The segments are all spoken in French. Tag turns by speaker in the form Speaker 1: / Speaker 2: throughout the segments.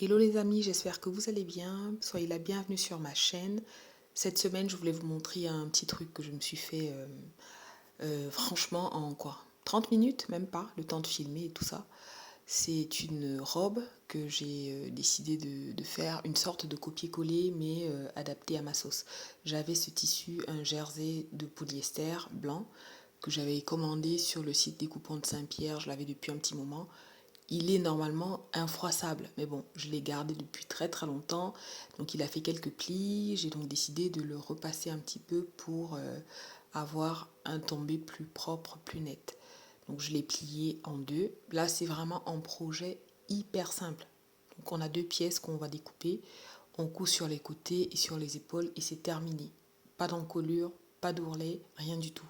Speaker 1: Hello les amis, j'espère que vous allez bien. Soyez la bienvenue sur ma chaîne. Cette semaine, je voulais vous montrer un petit truc que je me suis fait franchement en quoi 30 minutes, même pas, le temps de filmer et tout ça. C'est une robe que j'ai décidé de faire, une sorte de copier-coller, mais adapté à ma sauce. J'avais ce tissu, un jersey de polyester blanc, que j'avais commandé sur le site Découpant de Saint-Pierre. Je l'avais depuis un petit moment. Il est normalement infroissable, mais bon, je l'ai gardé depuis très très longtemps, donc il a fait quelques plis. J'ai donc décidé de le repasser un petit peu pour avoir un tombé plus propre, plus net. Donc je l'ai plié en deux. Là, c'est vraiment un projet hyper simple. Donc on a deux pièces qu'on va découper. On coud sur les côtés et sur les épaules et c'est terminé. Pas d'encolure, pas d'ourlet, rien du tout.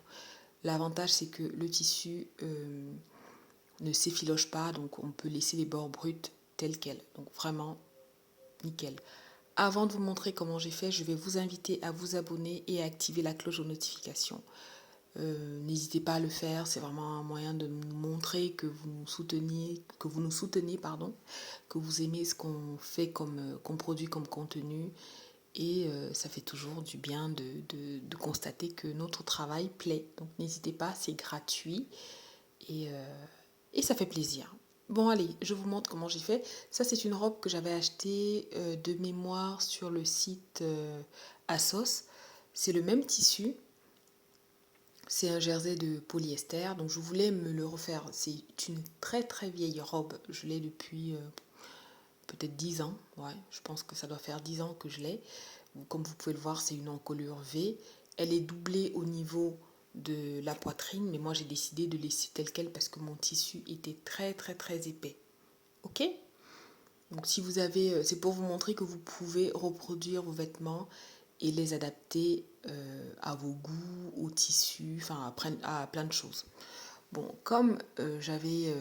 Speaker 1: L'avantage, c'est que le tissu ne s'effiloche pas, donc on peut laisser les bords bruts tels quels. Donc vraiment nickel. Avant de vous montrer comment j'ai fait, je vais vous inviter à vous abonner et à activer la cloche de notification. N'hésitez pas à le faire, c'est vraiment un moyen de nous montrer que vous nous soutenez, pardon, que vous aimez ce qu'on fait qu'on produit comme contenu. Et ça fait toujours du bien de constater que notre travail plaît. Donc n'hésitez pas, c'est gratuit et, euh, et ça fait plaisir. Bon allez, je vous montre comment j'ai fait. Ça c'est une robe que j'avais achetée de mémoire sur le site ASOS. C'est le même tissu. C'est un jersey de polyester. Donc je voulais me le refaire. C'est une très très vieille robe. Je l'ai depuis peut-être 10 ans. Ouais, je pense que ça doit faire 10 ans que je l'ai. Comme vous pouvez le voir, c'est une encolure V. Elle est doublée au niveau de la poitrine, mais moi j'ai décidé de laisser tel quel parce que mon tissu était très très très épais. Ok? Donc si vous avez, c'est pour vous montrer que vous pouvez reproduire vos vêtements et les adapter à vos goûts, au tissu, enfin à plein de choses. Bon, comme j'avais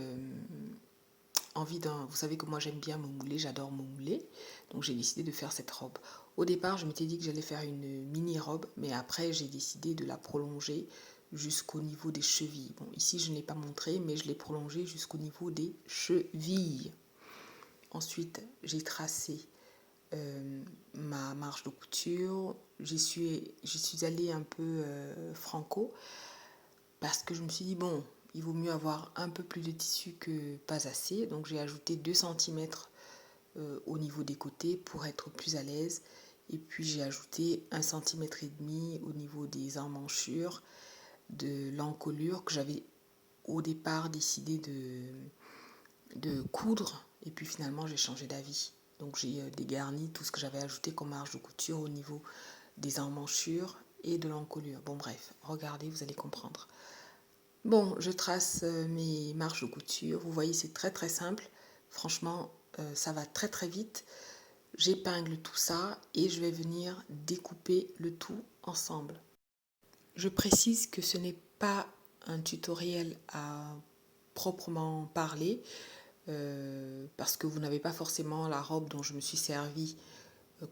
Speaker 1: envie d'un... Vous savez que moi j'aime bien me mouler, j'adore me mouler. Donc j'ai décidé de faire cette robe. Au départ, je m'étais dit que j'allais faire une mini-robe, mais après j'ai décidé de la prolonger jusqu'au niveau des chevilles. Bon, ici je ne l'ai pas montré, mais je l'ai prolongée jusqu'au niveau des chevilles. Ensuite, j'ai tracé ma marge de couture. J'y suis allée un peu franco parce que je me suis dit, bon, il vaut mieux avoir un peu plus de tissu que pas assez. Donc j'ai ajouté 2 centimètres au niveau des côtés pour être plus à l'aise. Et puis j'ai ajouté 1,5 cm au niveau des emmanchures, de l'encolure que j'avais au départ décidé de coudre. Et puis finalement j'ai changé d'avis. Donc j'ai dégarni tout ce que j'avais ajouté comme marge de couture au niveau des emmanchures et de l'encolure. Bon bref, regardez, vous allez comprendre. Bon, je trace mes marges de couture. Vous voyez, c'est très très simple. Franchement, ça va très très vite. J'épingle tout ça et je vais venir découper le tout ensemble. Je précise que ce n'est pas un tutoriel à proprement parler parce que vous n'avez pas forcément la robe dont je me suis servie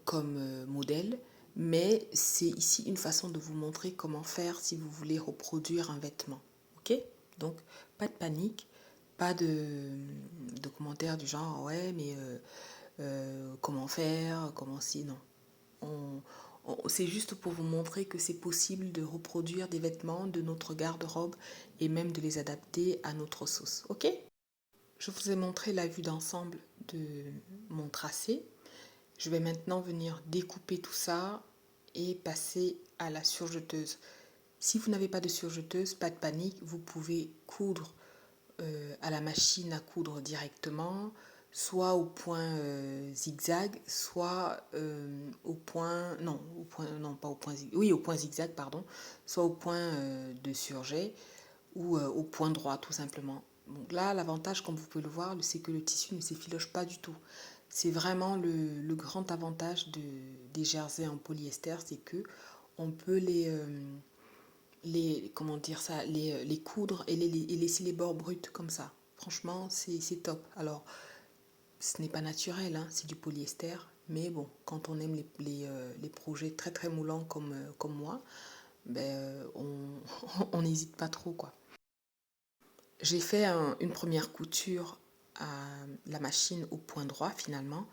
Speaker 1: comme modèle, mais c'est ici une façon de vous montrer comment faire si vous voulez reproduire un vêtement. Ok? Donc, pas de panique, pas de commentaires du genre ouais, mais comment faire, comment si, non. On, c'est juste pour vous montrer que c'est possible de reproduire des vêtements de notre garde-robe et même de les adapter à notre sauce. Ok? Je vous ai montré la vue d'ensemble de mon tracé. Je vais maintenant venir découper tout ça et passer à la surjeteuse. Si vous n'avez pas de surjeteuse, pas de panique, vous pouvez coudre à la machine à coudre directement, soit au point zigzag, soit au point, non, au point, non, pas au point zigzag, oui, au point zigzag, pardon, soit au point de surjet ou au point droit, tout simplement. Donc là, l'avantage, comme vous pouvez le voir, c'est que le tissu ne s'effiloche pas du tout. C'est vraiment le grand avantage des jerseys en polyester, c'est que on peut comment dire ça, les coudre et laisser les bords bruts comme ça. Franchement, c'est top. Alors, ce n'est pas naturel, hein, c'est du polyester. Mais bon, quand on aime les projets très très moulants comme moi, ben, on n'hésite pas trop, quoi. J'ai fait une première couture la machine au point droit finalement.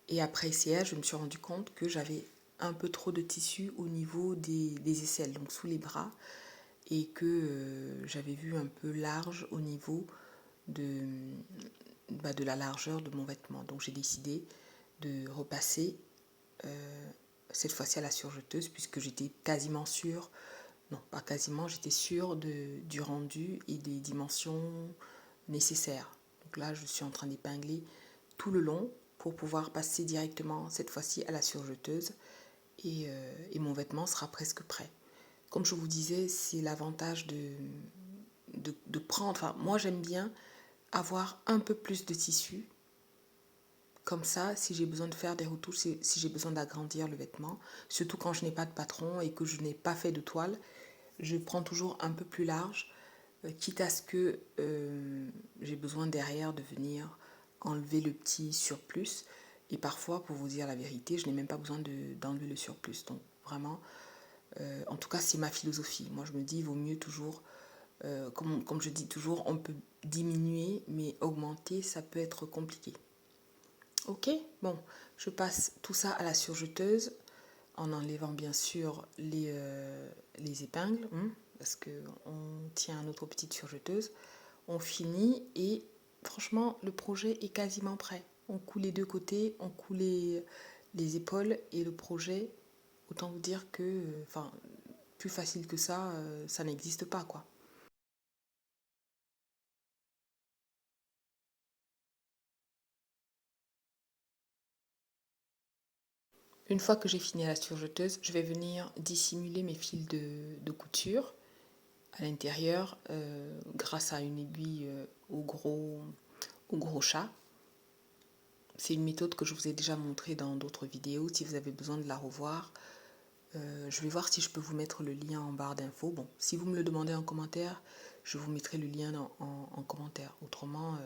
Speaker 1: Et après essayage, je me suis rendu compte que j'avais un peu trop de tissu au niveau des aisselles, donc sous les bras, et que j'avais vu un peu large au niveau de, de la largeur de mon vêtement. Donc j'ai décidé de repasser cette fois-ci à la surjeteuse puisque j'étais quasiment sûre, non pas quasiment, j'étais sûre du rendu et des dimensions nécessaires. Donc là, je suis en train d'épingler tout le long pour pouvoir passer directement cette fois-ci à la surjeteuse et mon vêtement sera presque prêt. Comme je vous disais, c'est l'avantage de prendre, enfin moi j'aime bien avoir un peu plus de tissu. Comme ça, si j'ai besoin de faire des retouches, si j'ai besoin d'agrandir le vêtement, surtout quand je n'ai pas de patron et que je n'ai pas fait de toile, je prends toujours un peu plus large, quitte à ce que j'ai besoin derrière de venir enlever le petit surplus. Et parfois, pour vous dire la vérité, je n'ai même pas besoin d'enlever le surplus. Donc vraiment, en tout cas, c'est ma philosophie. Moi, je me dis, il vaut mieux toujours, comme je dis toujours, on peut diminuer, mais augmenter, ça peut être compliqué. Ok, bon, je passe tout ça à la surjeteuse en enlevant bien sûr les épingles, parce qu'on tient notre petite surjeteuse. On finit et franchement, le projet est quasiment prêt. On coud les deux côtés, on coud les épaules et le projet, autant vous dire que, enfin, plus facile que ça n'existe pas, quoi. Une fois que j'ai fini à la surjeteuse, je vais venir dissimuler mes fils de couture à l'intérieur grâce à une aiguille au gros chat. C'est une méthode que je vous ai déjà montrée dans d'autres vidéos. Si vous avez besoin de la revoir, je vais voir si je peux vous mettre le lien en barre d'infos. Bon, si vous me le demandez en commentaire, je vous mettrai le lien en commentaire. Autrement,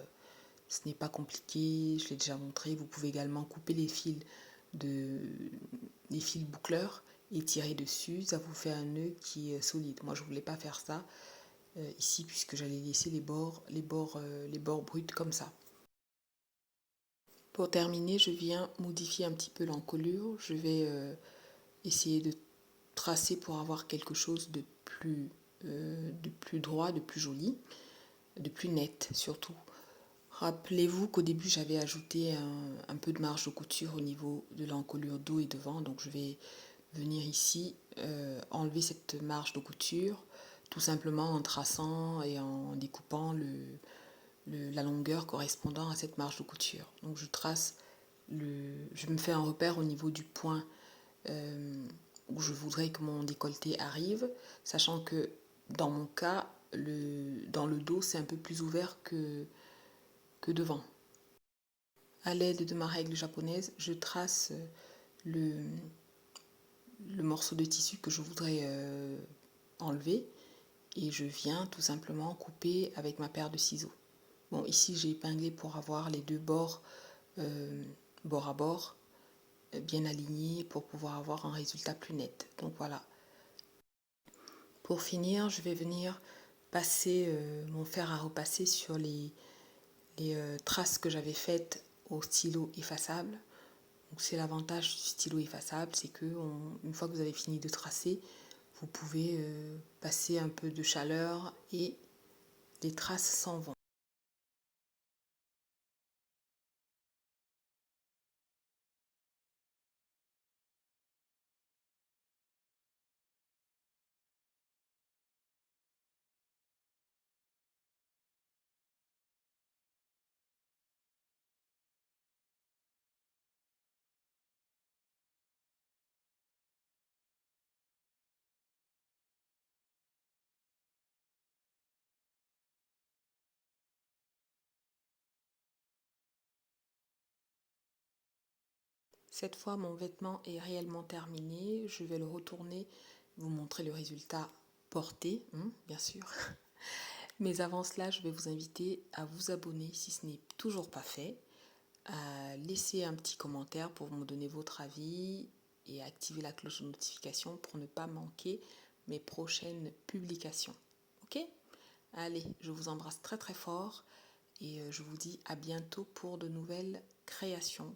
Speaker 1: ce n'est pas compliqué, je l'ai déjà montré. Vous pouvez également couper les fils boucleurs et tirer dessus. Ça vous fait un nœud qui est solide. Moi, je ne voulais pas faire ça ici puisque j'allais laisser les bords bruts comme ça. Pour terminer, je viens modifier un petit peu l'encolure. Je vais essayer de tracer pour avoir quelque chose de plus droit, de plus joli, de plus net surtout. Rappelez-vous qu'au début j'avais ajouté un peu de marge de couture au niveau de l'encolure dos et devant, donc je vais venir ici enlever cette marge de couture tout simplement en traçant et en découpant la longueur correspondant à cette marge de couture. Donc je trace, je me fais un repère au niveau du point où je voudrais que mon décolleté arrive, sachant que dans mon cas, dans le dos c'est un peu plus ouvert que devant. À l'aide de ma règle japonaise, je trace le, le morceau de tissu que je voudrais enlever et je viens tout simplement couper avec ma paire de ciseaux. Bon, ici j'ai épinglé pour avoir les deux bords bord à bord bien alignés pour pouvoir avoir un résultat plus net. Donc voilà. Pour finir, je vais venir passer mon fer à repasser sur les traces que j'avais faites au stylo effaçable. Donc c'est l'avantage du stylo effaçable, c'est que une fois que vous avez fini de tracer, vous pouvez passer un peu de chaleur et les traces s'en vont. Cette fois, mon vêtement est réellement terminé. Je vais le retourner, vous montrer le résultat porté, bien sûr. Mais avant cela, je vais vous inviter à vous abonner si ce n'est toujours pas fait, à laisser un petit commentaire pour me donner votre avis et à activer la cloche de notification pour ne pas manquer mes prochaines publications. Ok? Allez, je vous embrasse très très fort et je vous dis à bientôt pour de nouvelles créations.